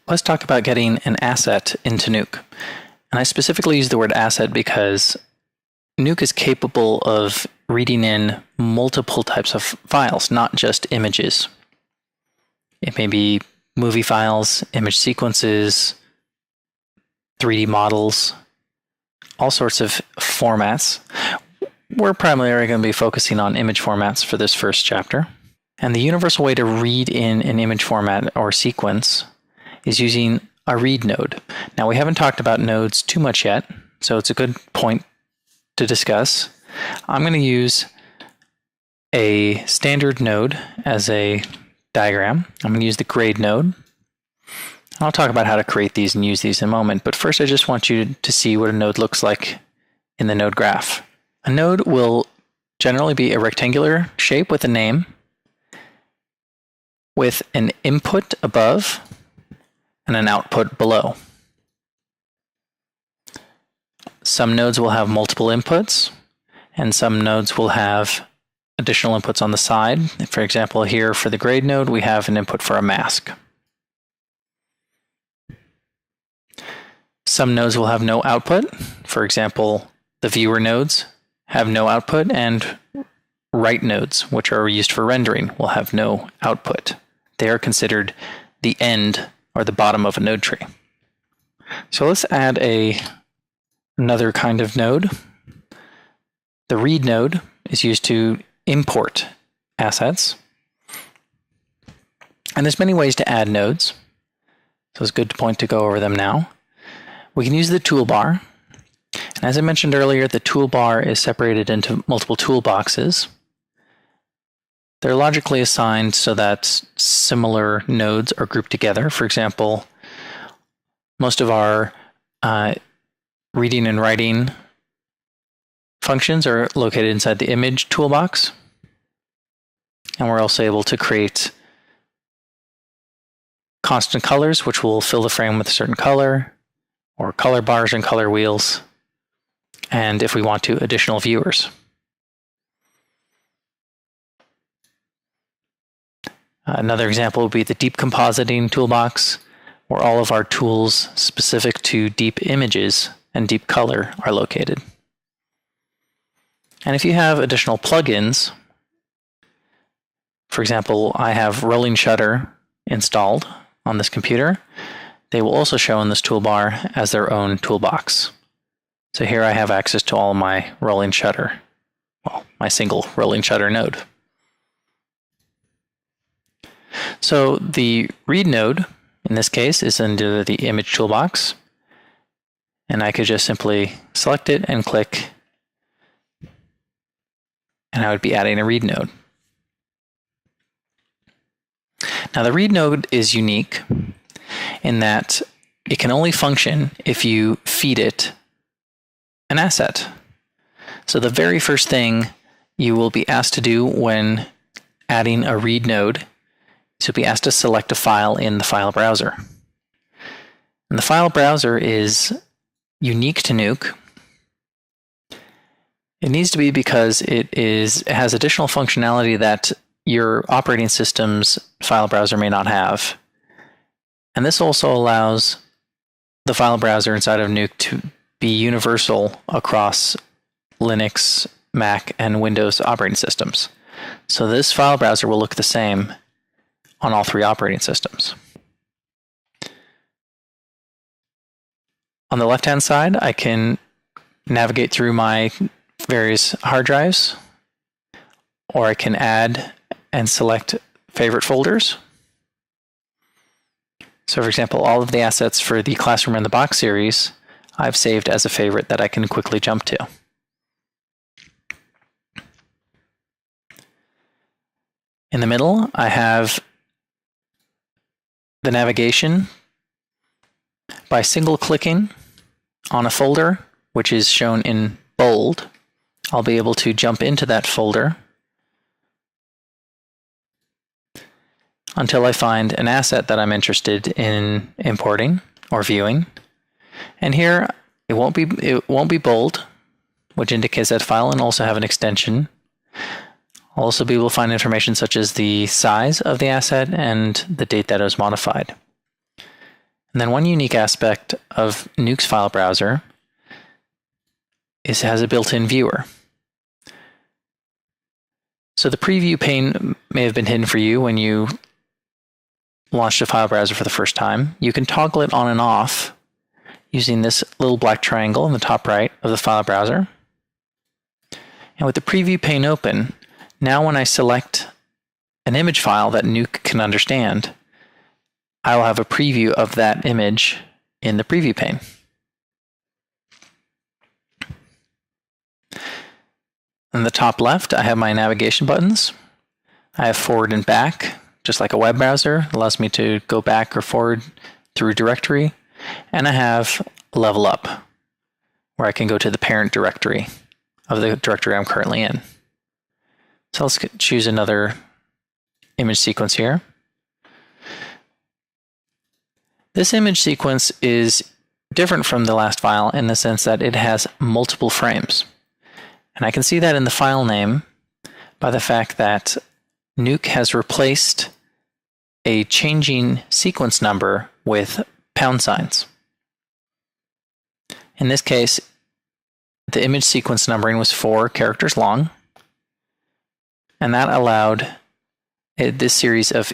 let's talk about getting an asset into Nuke. And I specifically use the word asset because Nuke is capable of reading in multiple types of files, not just images. It may be movie files, image sequences, 3D models, all sorts of formats. We're primarily going to be focusing on image formats for this first chapter. And the universal way to read in an image format or sequence is using a read node. Now, we haven't talked about nodes too much yet, so it's a good point to discuss. I'm going to use a standard node as a diagram. I'm going to use the grade node. I'll talk about how to create these and use these in a moment, but first I just want you to see what a node looks like in the node graph. A node will generally be a rectangular shape with a name, with an input above and an output below. Some nodes will have multiple inputs, and some nodes will have additional inputs on the side. For example, here for the grade node, we have an input for a mask. Some nodes will have no output. For example, the viewer nodes have no output, and write nodes, which are used for rendering, will have no output. They are considered the end or the bottom of a node tree. So let's add another kind of node. The read node is used to import assets. And there's many ways to add nodes. So it's a good point to go over them now. We can use the toolbar. And as I mentioned earlier, the toolbar is separated into multiple toolboxes. They're logically assigned so that similar nodes are grouped together. For example, most of our reading and writing functions are located inside the image toolbox. And we're also able to create constant colors, which will fill the frame with a certain color, or color bars and color wheels, and if we want to, additional viewers. Another example would be the deep compositing toolbox, where all of our tools specific to deep images and deep color are located. And if you have additional plugins, for example, I have rolling shutter installed on this computer, they will also show in this toolbar as their own toolbox. So here I have access to all my rolling shutter, well, my single rolling shutter node. So the read node, in this case, is under the image toolbox. And I could just simply select it and click, and I would be adding a read node. Now the read node is unique in that it can only function if you feed it an asset. So the very first thing you will be asked to do when adding a read node is you'll be asked to select a file in the file browser. And the file browser is unique to Nuke. It needs to be because it has additional functionality that your operating system's file browser may not have. And this also allows the file browser inside of Nuke to be universal across Linux, Mac, and Windows operating systems. So this file browser will look the same on all three operating systems. On the left-hand side, I can navigate through my various hard drives, or I can add and select favorite folders. So for example, all of the assets for the Classroom in the Box series, I've saved as a favorite that I can quickly jump to. In the middle, I have the navigation. By single-clicking on a folder, which is shown in bold, I'll be able to jump into that folder until I find an asset that I'm interested in importing or viewing. And here it won't be bold, which indicates that file, and also have an extension. I'll also be able to find information such as the size of the asset and the date that it was modified. And then one unique aspect of Nuke's file browser is it has a built-in viewer. So the preview pane may have been hidden for you when you launched a file browser for the first time. You can toggle it on and off using this little black triangle in the top right of the file browser. And with the preview pane open, now when I select an image file that Nuke can understand, I will have a preview of that image in the preview pane. In the top left, I have my navigation buttons. I have forward and back, just like a web browser. It allows me to go back or forward through a directory. And I have level up, where I can go to the parent directory of the directory I'm currently in. So let's choose another image sequence here. This image sequence is different from the last file in the sense that it has multiple frames. And I can see that in the file name by the fact that Nuke has replaced a changing sequence number with pound signs. In this case, the image sequence numbering was 4 characters long, and that allowed this series of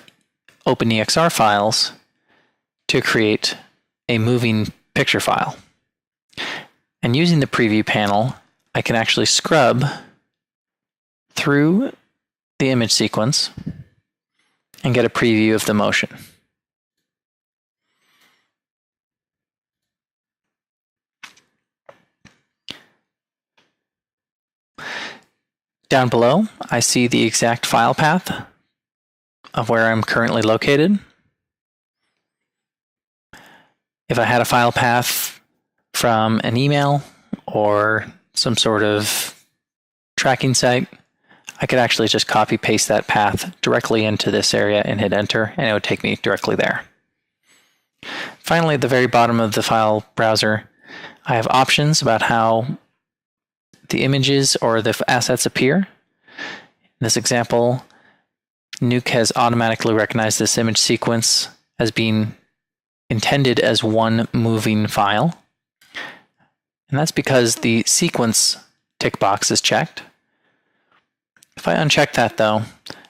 OpenEXR files to create a moving picture file. And using the preview panel, I can actually scrub through the image sequence and get a preview of the motion. Down below, I see the exact file path of where I'm currently located. If I had a file path from an email or some sort of tracking site, I could actually just copy paste that path directly into this area and hit enter, and it would take me directly there. Finally, at the very bottom of the file browser, I have options about how the images or the assets appear. In this example, Nuke has automatically recognized this image sequence as being intended as one moving file. And that's because the sequence tick box is checked. If I uncheck that though,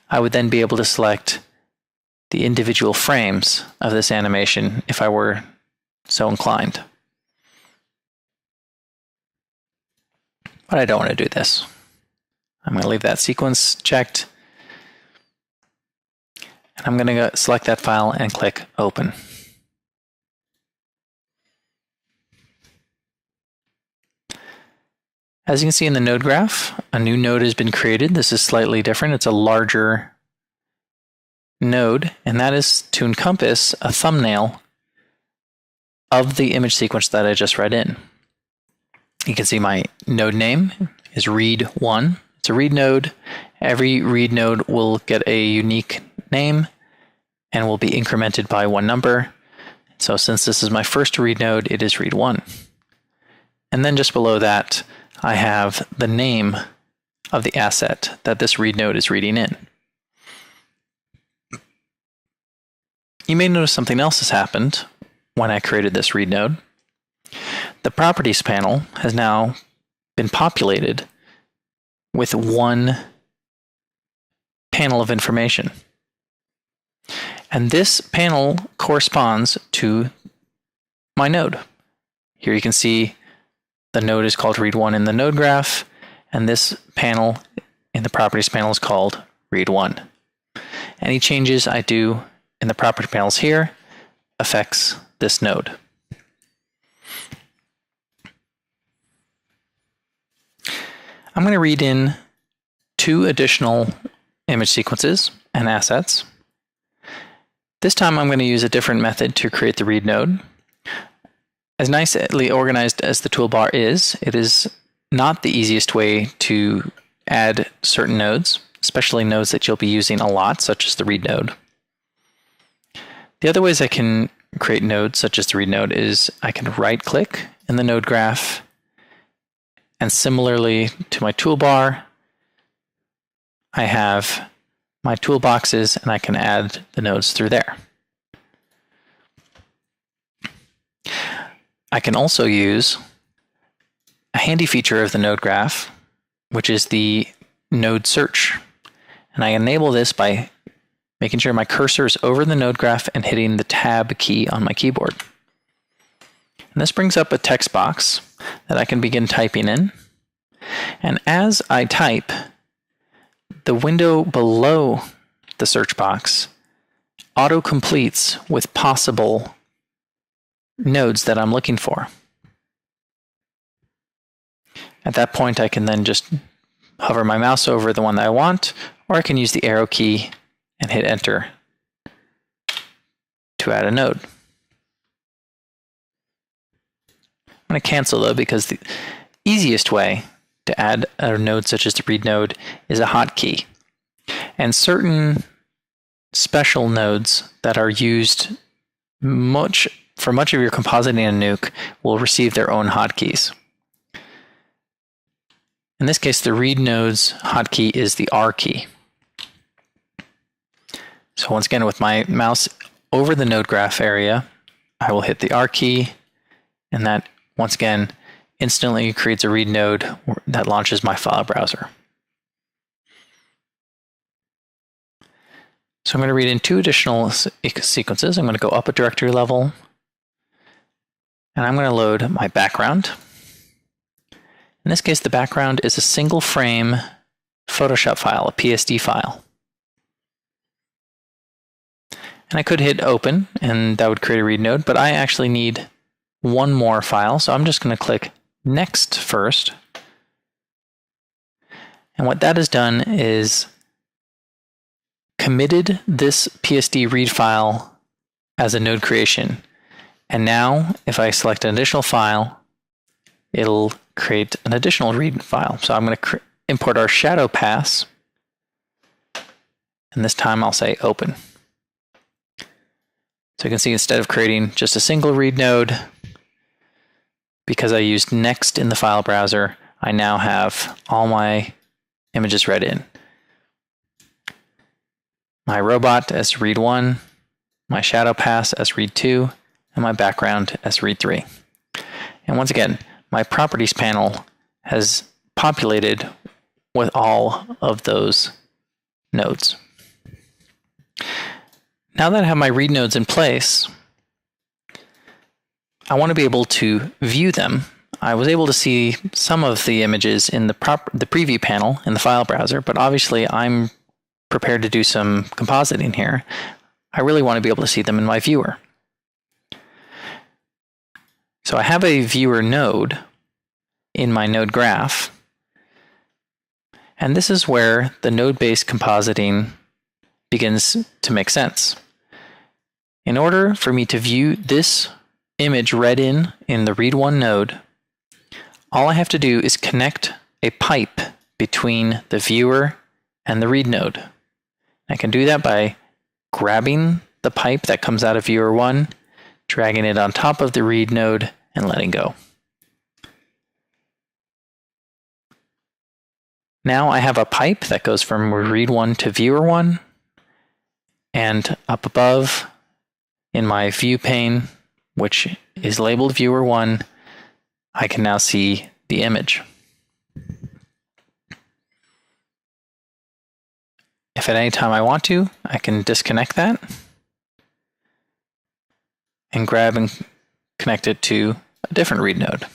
I would then be able to select the individual frames of this animation if I were so inclined. But I don't want to do this. I'm going to leave that sequence checked. And I'm going to select that file and click Open. As you can see in the node graph, a new node has been created. This is slightly different. It's a larger node, and that is to encompass a thumbnail of the image sequence that I just read in. You can see my node name is read1. It's a read node. Every read node will get a unique name and will be incremented by 1 number. So since this is my first read node, it is read1. And then just below that, I have the name of the asset that this read node is reading in. You may notice something else has happened when I created this read node. The properties panel has now been populated with 1 panel of information. And this panel corresponds to my node. Here you can see the node is called read1 in the node graph, and this panel in the properties panel is called read1. Any changes I do in the property panels here affects this node. I'm going to read in 2 additional image sequences and assets. This time I'm going to use a different method to create the read node. As nicely organized as the toolbar is, it is not the easiest way to add certain nodes, especially nodes that you'll be using a lot, such as the read node. The other ways I can create nodes, such as the read node, is I can right-click in the node graph, and similarly to my toolbar, I have my toolboxes and I can add the nodes through there. I can also use a handy feature of the node graph, which is the node search. And I enable this by making sure my cursor is over the node graph and hitting the tab key on my keyboard. And this brings up a text box that I can begin typing in. And as I type, the window below the search box auto-completes with possible nodes that I'm looking for. At that point, I can then just hover my mouse over the one that I want, or I can use the arrow key and hit enter to add a node. I'm going to cancel though, because the easiest way to add a node such as the read node is a hotkey. And certain special nodes that are used for much of your compositing in Nuke will receive their own hotkeys. In this case, the read node's hotkey is the R key. So once again, with my mouse over the node graph area, I will hit the R key, and that once again instantly creates a read node that launches my file browser. So I'm going to read in two additional sequences. I'm going to go up a directory level, and I'm going to load my background. In this case, the background is a single frame Photoshop file, a PSD file. And I could hit open, and that would create a read node, but I actually need one more file, so I'm just going to click next first. And what that has done is committed this PSD read file as a node creation. And now, if I select an additional file, it'll create an additional read file. So I'm going to import our shadow pass, and this time I'll say open. So you can see instead of creating just a single read node, because I used next in the file browser, I now have all my images read in. My robot as read 1, my shadow pass as read 2, and my background as read 3. And once again, my properties panel has populated with all of those nodes. Now that I have my read nodes in place, I want to be able to view them. I was able to see some of the images in the preview panel in the file browser, but obviously I'm prepared to do some compositing here. I really want to be able to see them in my viewer. So I have a viewer node in my node graph, and this is where the node-based compositing begins to make sense. In order for me to view this image read in the read 1 node, all I have to do is connect a pipe between the viewer and the read node. I can do that by grabbing the pipe that comes out of viewer 1, dragging it on top of the read node, and letting go. Now I have a pipe that goes from read 1 to viewer 1, and up above in my view pane, which is labeled viewer 1, I can now see the image. If at any time I want to, I can disconnect that and grab and connect it to a different read node.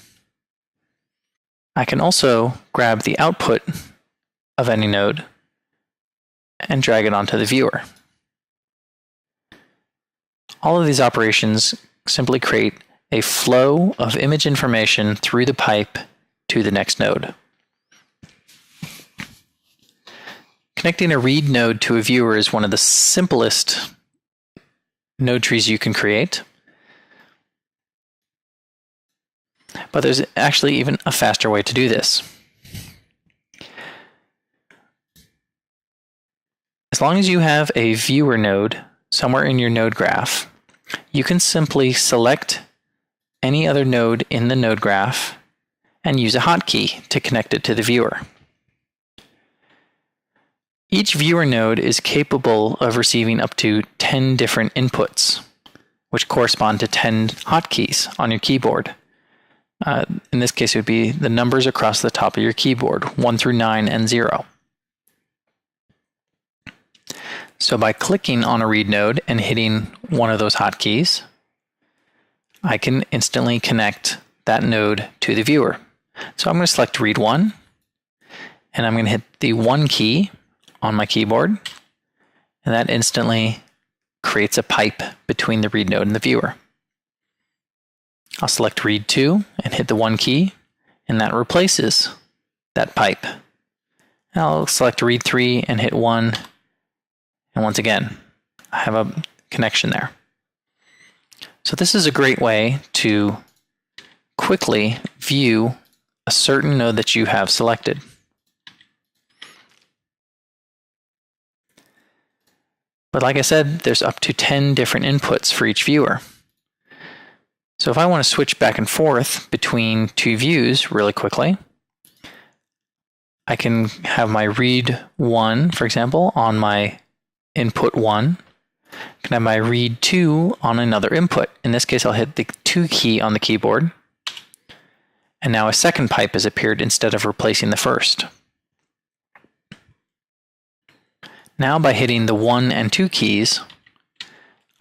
I can also grab the output of any node and drag it onto the viewer. All of these operations simply create a flow of image information through the pipe to the next node. Connecting a read node to a viewer is one of the simplest node trees you can create. But there's actually even a faster way to do this. As long as you have a viewer node somewhere in your node graph, you can simply select any other node in the node graph and use a hotkey to connect it to the viewer. Each viewer node is capable of receiving up to 10 different inputs. which correspond to 10 hotkeys on your keyboard. In this case, it would be the numbers across the top of your keyboard, 1 through 9 and 0. So by clicking on a read node and hitting one of those hotkeys, I can instantly connect that node to the viewer. So I'm going to select read 1, and I'm going to hit the 1 key on my keyboard, and that instantly creates a pipe between the read node and the viewer. I'll select read 2 and hit the 1 key, and that replaces that pipe. I'll select read 3 and hit 1, and once again, I have a connection there. So this is a great way to quickly view a certain node that you have selected. But like I said, there's up to 10 different inputs for each viewer. So if I want to switch back and forth between two views really quickly, I can have my read 1, for example, on my input 1. I can have my read 2 on another input. In this case, I'll hit the 2 key on the keyboard. And now a second pipe has appeared instead of replacing the first. Now by hitting the 1 and 2 keys,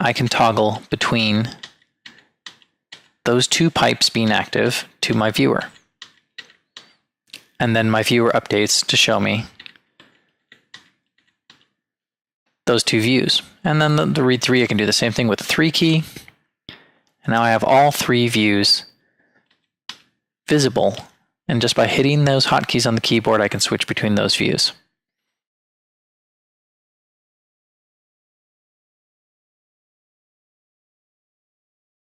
I can toggle between those 2 pipes being active to my viewer. And then my viewer updates to show me those 2 views. And then the read 3, I can do the same thing with the 3 key. And now I have all 3 views visible. And just by hitting those hotkeys on the keyboard, I can switch between those views.